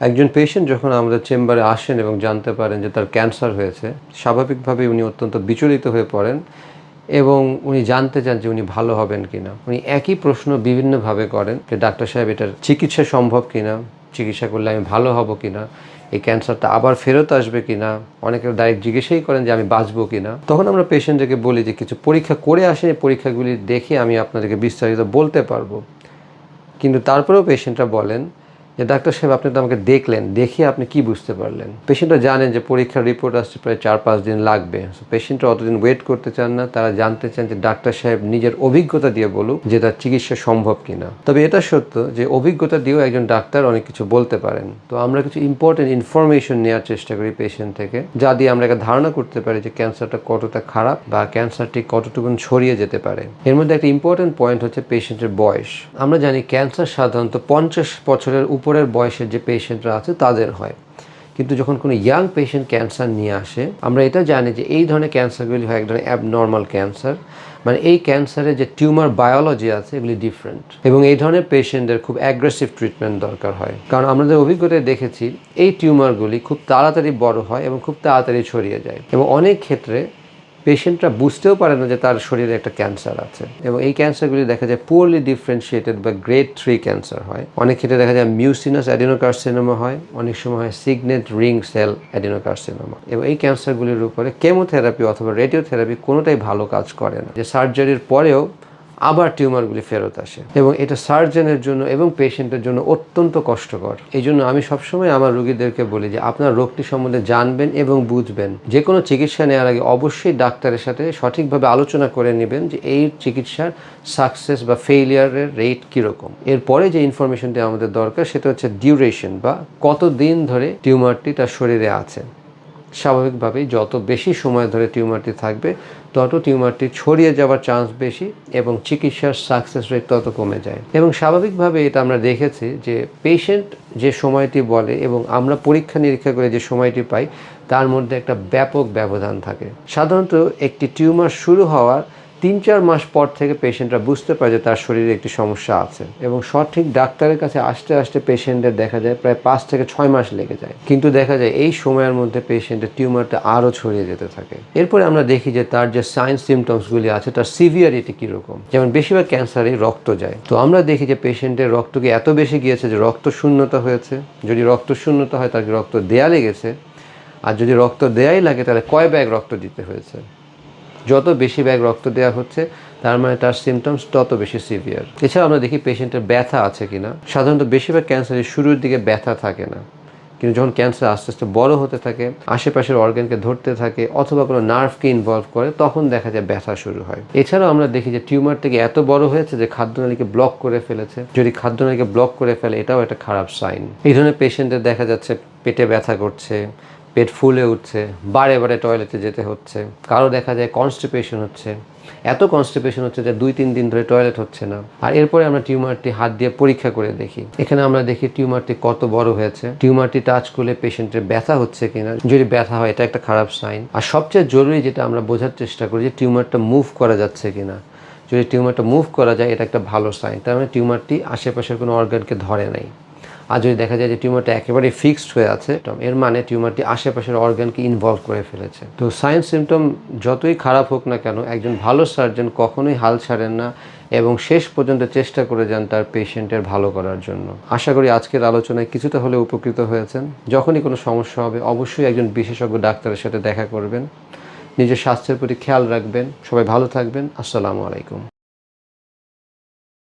একজন পেশেন্ট যখন আমাদের চেম্বারে আসেন এবং জানতে পারেন যে তার ক্যান্সার হয়েছে, স্বাভাবিকভাবেই উনি অত্যন্ত বিচলিত হয়ে পড়েন এবং উনি জানতে চান যে উনি ভালো হবেন কিনা। উনি একই প্রশ্ন বিভিন্নভাবে করেন যে ডাক্তার সাহেব এটার চিকিৎসা সম্ভব কিনা, চিকিৎসা করলে আমি ভালো হব কিনা, এই ক্যান্সারটা আবার ফেরত আসবে কিনা। অনেকে ডাইরেক্ট জিজ্ঞেসই করেন যে আমি বাঁচবো কিনা। তখন আমরা পেশেন্টদেরকে বলি যে কিছু পরীক্ষা করে আসেন, এই পরীক্ষাগুলি দেখে আমি আপনাদেরকে বিস্তারিত বলতে পারবো। কিন্তু তারপরেও পেশেন্টরা বলেন যে ডাক্তার সাহেব আপনি তো আমাকে দেখলেন, দেখে আপনি কি বুঝতে পারলেন। পেশেন্টরা জানেন যে পরীক্ষার রিপোর্ট আসতে প্রায় 4-5 দিন লাগবে। পেশেন্টরা অতদিন ওয়েট করতে চান না, তারা জানতে চান যে ডাক্তার সাহেব নিজের অভিজ্ঞতা দিয়ে বলুক যে তার চিকিৎসা সম্ভব কিনা। তবে এটা সত্য যে অভিজ্ঞতা দিয়েও একজন ডাক্তার অনেক কিছু বলতে পারেন। তো আমরা কিছু ইম্পর্টেন্ট ইনফরমেশন নেওয়ার চেষ্টা করি পেশেন্ট থেকে, যা দিয়ে আমরা একটা ধারণা করতে পারি যে ক্যান্সারটা কতটা খারাপ বা ক্যান্সারটি কতটুকু ছড়িয়ে যেতে পারে। এর মধ্যে একটা ইম্পর্টেন্ট পয়েন্ট হচ্ছে পেশেন্টের বয়স। আমরা জানি ক্যান্সার সাধারণত 50 বছরের উপরের বয়সের যে পেশেন্টরা আছে তাদের হয়, কিন্তু যখন কোনো ইয়াং পেশেন্ট ক্যান্সার নিয়ে আসে, আমরা এটা জানি যে এই ধরনের ক্যান্সারগুলি হয় এক ধরনের অ্যাবনর্মাল ক্যান্সার। মানে এই ক্যান্সারের যে টিউমার বায়োলজি আছে এগুলি ডিফারেন্ট, এবং এই ধরনের পেশেন্টদের খুব অ্যাগ্রেসিভ ট্রিটমেন্ট দরকার হয়। কারণ আমাদের অভিজ্ঞতায় দেখেছি এই টিউমারগুলি খুব তাড়াতাড়ি বড় হয় এবং খুব তাড়াতাড়ি ছড়িয়ে যায়, এবং অনেক ক্ষেত্রে পেশেন্টরা বুঝতেও পারে না যে তার শরীরে একটা ক্যান্সার আছে। এবং এই ক্যান্সারগুলি দেখা যায় পুয়ারলি ডিফারেন্সিয়েটেড বা গ্রেড 3 ক্যান্সার হয়। অনেক ক্ষেত্রে দেখা যায় মিউসিনাস অ্যাডিনোকার্সিনোমা হয়, অনেক সময় হয় সিগনেট রিং সেল অ্যাডিনোকার্সিনোমা। এবং এই ক্যান্সারগুলির উপরে কেমোথেরাপি অথবা রেডিওথেরাপি কোনোটাই ভালো কাজ করে না, যে সার্জারির পরেও আবার টিউমারগুলি ফেরত আসে, এবং এটা সার্জনের জন্য এবং পেশেন্টের জন্য অত্যন্ত কষ্টকর। এই জন্য আমি সবসময় আমার রোগীদেরকে বলি যে আপনার রোগটি সম্বন্ধে জানবেন এবং বুঝবেন। যে কোনো চিকিৎসা নেওয়ার আগে অবশ্যই ডাক্তারের সাথে সঠিকভাবে আলোচনা করে নেবেন যে এই চিকিৎসার সাকসেস বা ফেইলিয়ারের রেট কীরকম। এরপরে যে ইনফরমেশনটি আমাদের দরকার সেটা হচ্ছে ডিউরেশন, বা কতদিন ধরে টিউমারটি তার শরীরে আছে। স্বাভাবিকভাবেই যত বেশি সময় ধরে টিউমারটি থাকবে তত টিউমারটি ছড়িয়ে যাওয়ার চান্স বেশি এবং চিকিৎসার সাকসেস রেট তত কমে যায়। এবং স্বাভাবিকভাবে এটা আমরা দেখেছি যে পেশেন্ট যে সময়টি বলে এবং আমরা পরীক্ষা নিরীক্ষা করে যে সময়টি পাই তার মধ্যে একটা ব্যাপক ব্যবধান থাকে। সাধারণত একটি টিউমার শুরু হওয়ার 3-4 মাস পর থেকে পেশেন্টরা বুঝতে পারে যে তার শরীরে একটি সমস্যা আছে, এবং সঠিক ডাক্তারের কাছে আসতে আসতে পেশেন্টের দেখা যায় প্রায় 5 থেকে 6 মাস লেগে যায়। কিন্তু দেখা যায় এই সময়ের মধ্যে পেশেন্টের টিউমারটা আরও ছড়িয়ে যেতে থাকে। এরপরে আমরা দেখি যে তার যে সাইন সিমটমসগুলি আছে তার সিভিয়ারিটি কীরকম। যেমন বেশিরভাগ ক্যান্সারে রক্ত যায়, তো আমরা দেখি যে পেশেন্টের রক্ত কি এত বেশি গিয়েছে যে রক্ত শূন্যতা হয়েছে। যদি রক্ত শূন্যতা হয় তাকে রক্ত দেয়া লেগেছে, আর যদি রক্ত দেয়াই লাগে তাহলে কয় ব্যাগ রক্ত দিতে হয়েছে। যত বেশি ব্যাগ রক্ত দেওয়া হচ্ছে তার মানে তার সিমটমস তত বেশি সিভিয়ার। এছাড়া আমরা দেখি পেশেন্টের ব্যথা আছে কিনা। সাধারণত বেশিরভাগ ক্যান্সারের শুরুর দিকে ব্যথা থাকে না, কিন্তু যখন ক্যান্সার আস্তে আস্তে বড় হতে থাকে, আশেপাশের অর্গানকে ধরতে থাকে অথবা কোনো নার্ভকে ইনভলভ করে, তখন দেখা যায় ব্যথা শুরু হয়। এছাড়াও আমরা দেখি যে টিউমারটিকে এত বড় হয়েছে যে খাদ্যনালীকে ব্লক করে ফেলেছে। যদি খাদ্যনালীকে ব্লক করে ফেলে এটাও একটা খারাপ সাইন। এই ধরনের পেশেন্টদের দেখা যাচ্ছে পেটে ব্যথা করছে, পেট ফুলে উঠছে, বারে বারে টয়লেটে যেতে হচ্ছে, কারো দেখা যায় কনস্টিপেশন হচ্ছে, এত কনস্টিপেশন হচ্ছে যে 2-3 দিন ধরে টয়লেট হচ্ছে না। আর এরপরে আমরা টিউমারটি হাত দিয়ে পরীক্ষা করে দেখি। এখানে আমরা দেখি টিউমারটি কত বড় হয়েছে, টিউমারটি টাচ করলে পেশেন্টের ব্যথা হচ্ছে কিনা। যদি ব্যথা হয় এটা একটা খারাপ সাইন। আর সবচেয়ে জরুরি যেটা আমরা বোঝার চেষ্টা করি যে টিউমারটা মুভ করা যাচ্ছে কিনা। যদি টিউমারটা মুভ করা যায় এটা একটা ভালো সাইন, তার মানে টিউমারটি আশেপাশের কোনো অর্গানকে ধরে নাই। আর যদি দেখা যায় যে টিউমারটা একেবারে ফিক্সড হয়ে আছে, এর মানে টিউমারটি আশেপাশের অর্গানকে ইনভলভ করে ফেলেছে। তো সাইন সিমটম যতই খারাপ হোক না কেন, একজন ভালো সার্জন কখনোই হাল ছাড়েন না এবং শেষ পর্যন্ত চেষ্টা করে যান তার পেশেন্টের ভালো করার জন্য। আশা করি আজকের আলোচনায় কিছুটা হলে উপকৃত হয়েছেন। যখনই কোনো সমস্যা হবে অবশ্যই একজন বিশেষজ্ঞ ডাক্তারের সাথে দেখা করবেন। নিজের স্বাস্থ্যের প্রতি খেয়াল রাখবেন। সবাই ভালো থাকবেন। আসসালামু আলাইকুম।